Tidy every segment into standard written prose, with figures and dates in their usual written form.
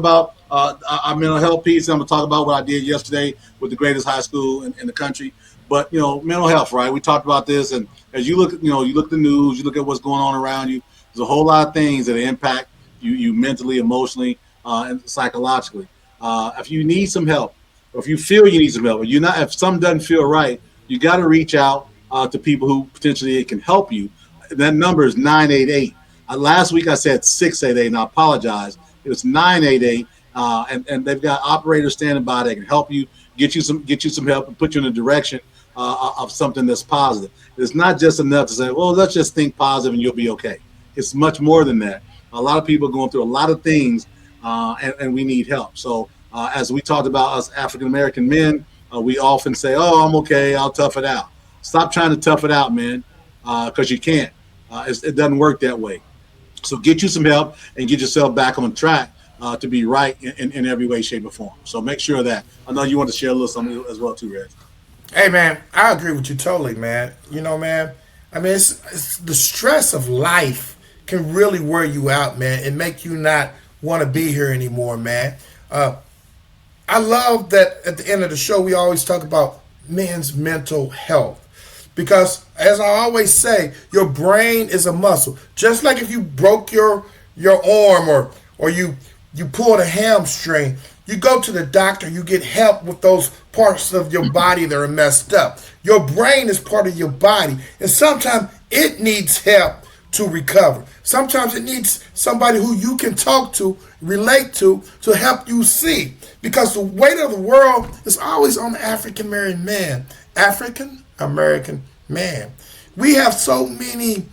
about our mental health piece. I'm gonna talk about what I did yesterday with the greatest high school in the country. But mental health, right? We talked about this, and as you look, you look at the news, you look at what's going on around you. There's a whole lot of things that impact you mentally, emotionally, and psychologically. If you need some help, or if you feel you need some help, or you're not, if something doesn't feel right, you got to reach out to people who potentially can help you. That number is 988. Last week I said 688, and I apologize. It was 988, and they've got operators standing by that can help you, get you some help, and put you in a direction of something that's positive. It's not just enough to say, well, let's just think positive and you'll be okay. It's much more than that. A lot of people are going through a lot of things, and we need help. So as we talked about us African American men, we often say, oh, I'm okay, I'll tough it out. Stop trying to tough it out, man, because you can't. It doesn't work that way. So get you some help and get yourself back on track to be right in every way, shape, or form. So make sure of that. I know you want to share a little something as well too, Reg. Hey man, I agree with you totally, man. Man. I mean, it's the stress of life can really wear you out, man, and make you not want to be here anymore, man. I love that at the end of the show we always talk about men's mental health. Because as I always say, your brain is a muscle. Just like if you broke your arm or you pulled a hamstring, you go to the doctor, you get help with those parts of your body that are messed up. Your brain is part of your body, and sometimes it needs help to recover. Sometimes it needs somebody who you can talk to, relate to help you see. Because the weight of the world is always on the African American man. African American man. We have so many,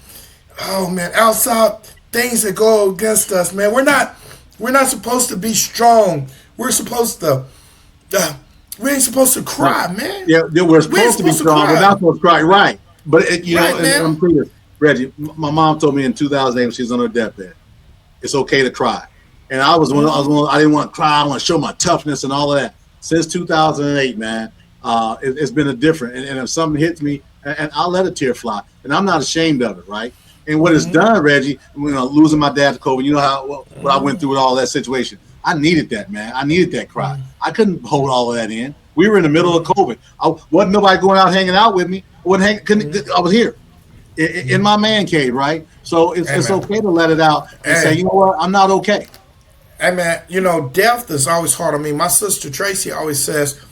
outside things that go against us, man. We're not supposed to be strong. We're supposed to. We ain't supposed to cry, man. Yeah, we're supposed to be strong. We're not supposed to cry, right? But and I'm clear, Reggie. My mom told me in 2008 when she was on her deathbed, it's okay to cry. And I didn't want to cry. I want to show my toughness and all of that. Since 2008, man, it's been a different. And if something hits me, and I'll let a tear fly, and I'm not ashamed of it, right? And what it's done, Reggie, losing my dad to COVID, what I went through with all that situation. I needed that, man. I needed that cry. I couldn't hold all of that in. We were in the middle of COVID. Wasn't nobody going out hanging out with me. I was here in my man cave, right? So it's okay to let it out and say, you know what, I'm not okay. Hey, man, death is always hard on me. My sister Tracy always says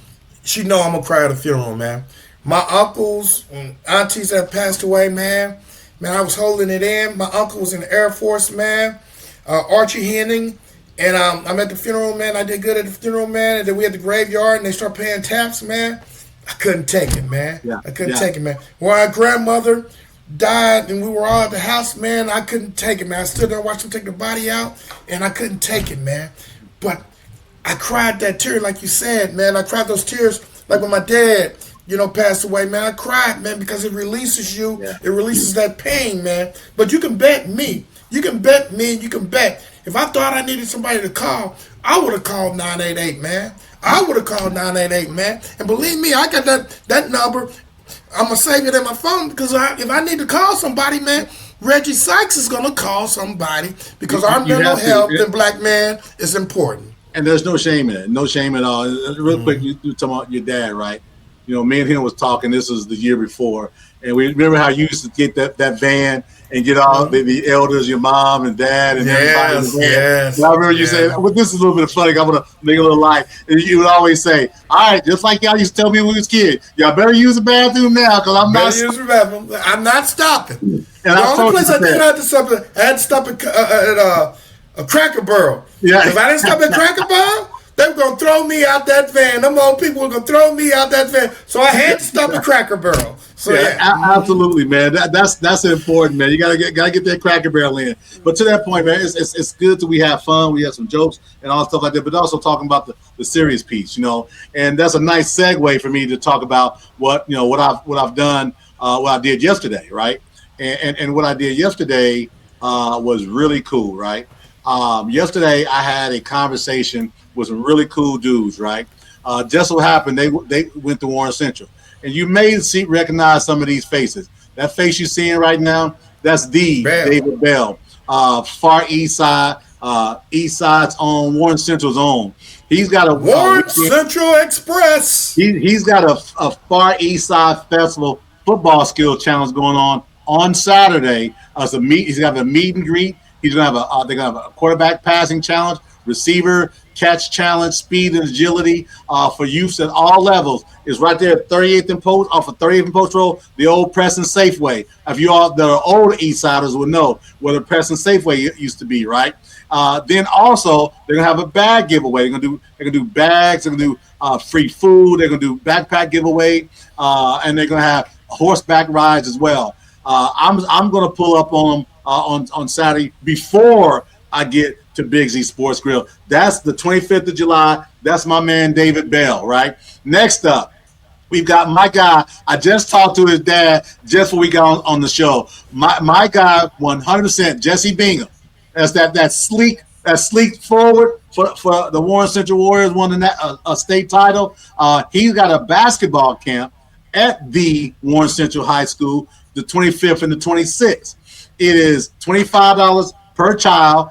she know I'm going to cry at a funeral, man. My uncles and aunties that passed away, man, I was holding it in. My uncle was in the Air Force, man, Archie Henning. And I'm at the funeral, man. I did good at the funeral, man. And then we had the graveyard, and they start paying taps, man. I couldn't take it, man. Yeah. I couldn't take it, man. When my grandmother died and we were all at the house, man, I couldn't take it, man. I stood there and watched them take the body out, and I couldn't take it, man. But I cried that tear, like you said, man. I cried those tears like when my dad, passed away, man. I cried, man, because it releases you. Yeah. It releases that pain, man. But you can bet me. You can bet me, and you can bet. If I thought I needed somebody to call, I would have called 988, man. I would have called 988, man. And believe me, I got that number. I'm going to save it in my phone because if I need to call somebody, man, Reggie Sykes is going to call somebody because our mental health in black man is important. And there's no shame in it. No shame at all. Real quick, you talking about your dad, right? Me and him was talking. This was the year before. And we remember how you used to get that van and get all the elders, your mom and dad, and everybody. Yes. And I remember you saying, well, this is a little bit of funny. I'm going to make a little light. And you would always say, all right, just like y'all used to tell me when we was kids, y'all better use the bathroom now because I'm not stopping. And the only place I did have to stop I had to stop at a Cracker Barrel. Yeah. If I didn't stop at Cracker Barrel, they were going to throw me out that van. Them old people were going to throw me out that van. So I had to stop at Cracker Barrel. So absolutely, man. That's important, man. You gotta get that Cracker Barrel in. But to that point, man, it's good that we have fun. We have some jokes and all stuff like that. But also talking about the serious piece, And that's a nice segue for me to talk about what I've done, what I did yesterday, right? And what I did yesterday was really cool, right? Yesterday I had a conversation with some really cool dudes, right? Just so happened they went to Warren Central. And you may recognize some of these faces. That face you're seeing right now, that's David Bell, Far East Side, East Side's own, Warren Central's own. He's got a Warren Central Express. He's got a Far East Side Festival football skill challenge going on Saturday. He's got a meet and greet. He's gonna have they're gonna have a quarterback passing challenge, receiver catch challenge, speed and agility for youths at all levels. Is right there at 38th and Post, off of 38th and Post Road, the old Preston Safeway. If you all the old East Siders would know where the Preston Safeway used to be, right? Then also they're gonna have a bag giveaway. They're gonna do bags. They're gonna do free food. They're gonna do backpack giveaway, and they're gonna have horseback rides as well. I'm gonna pull up on them on Saturday before I get to Big Z Sports Grill. That's the 25th of July. That's my man David Bell, right? Next up, we've got my guy. I just talked to his dad just before we got on the show. My guy, 100%, Jesse Bingham. That's that sleek forward for the Warren Central Warriors, won a state title. He's got a basketball camp at the Warren Central High School, the 25th and the 26th. It is $25 per child,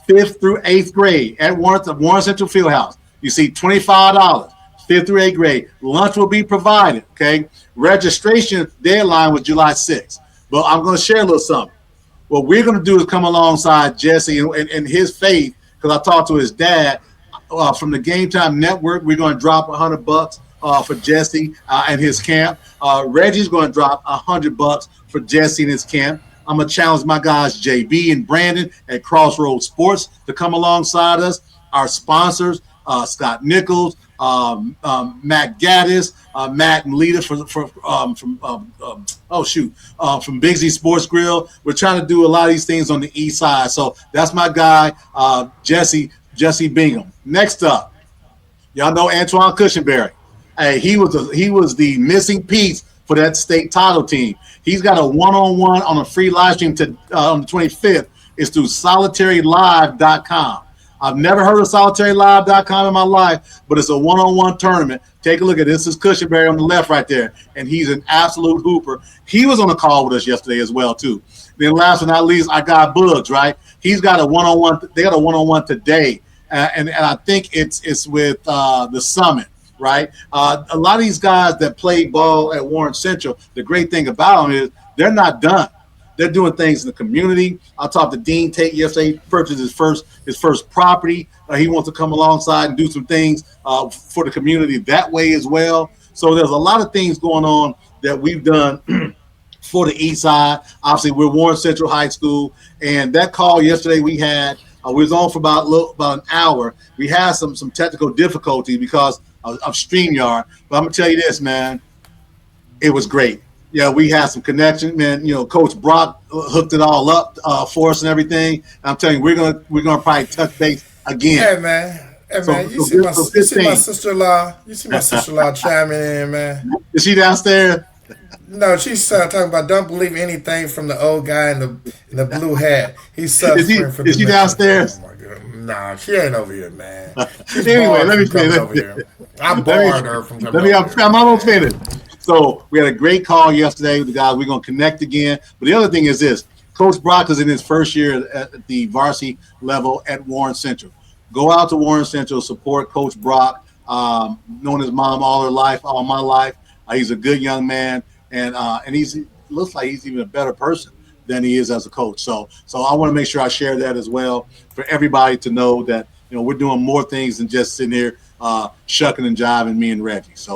5th through 8th grade at Warren Central Fieldhouse. You see, $25, 5th through 8th grade. Lunch will be provided, okay? Registration deadline was July 6th. But I'm going to share a little something. What we're going to do is come alongside Jesse and his faith, because I talked to his dad from the Game Time Network. We're going to drop $100 for Jesse and his camp. Reggie's going to drop $100 for Jesse and his camp. I'm going to challenge my guys, JB and Brandon at Crossroads Sports, to come alongside us. Our sponsors, Scott Nichols, Matt Gaddis, Matt and Lita from Big Z Sports Grill. We're trying to do a lot of these things on the east side. So that's my guy, Jesse Bingham. Next up, y'all know Antoine Cushenberry. Hey, he was the missing piece for that state title team. He's got a one-on-one on a free live stream on the 25th. It's through solitarylive.com. I've never heard of solitarylive.com in my life, but it's a one-on-one tournament. Take a look at this. This is Cushenberry on the left right there, and he's an absolute hooper. He was on the call with us yesterday as well, too. Then last but not least, I got Bugs, right? He's got a one-on-one. They got a one-on-one today, and I think it's with the Summit. Right, a lot of these guys that play ball at Warren Central, the great thing about them is they're not done. They're doing things in the community. I talked to Dean Tate yesterday. He purchased his first property. He wants to come alongside and do some things for the community that way as well. So there's a lot of things going on that we've done for the East Side. Obviously, we're Warren Central High School, and that call yesterday we had. We was on for about an hour. We had some technical difficulty because of StreamYard. But I'm gonna tell you this, man, it was great. Yeah, we had some connection, man. You know, Coach Brock hooked it all up for us and everything. And I'm telling you, we're gonna probably touch base again. Hey man, you see my sister-in-law. You see my sister-in-law chiming in, man. Is she downstairs? No, she's talking about don't believe anything from the old guy in the blue hat. He's suffering from. Is she downstairs? Oh my God. Nah, she ain't over here, man. Anyway, let me finish. I barred her from coming over here. I'm almost finished. So we had a great call yesterday with the guys. We're going to connect again. But the other thing is this. Coach Brock is in his first year at the varsity level at Warren Central. Go out to Warren Central, support Coach Brock, known his mom all her life, all my life. He's a good young man, and he looks like he's even a better person than he is as a coach. So I want to make sure I share that as well for everybody to know that, you know, we're doing more things than just sitting here shucking and jiving me and Reggie. So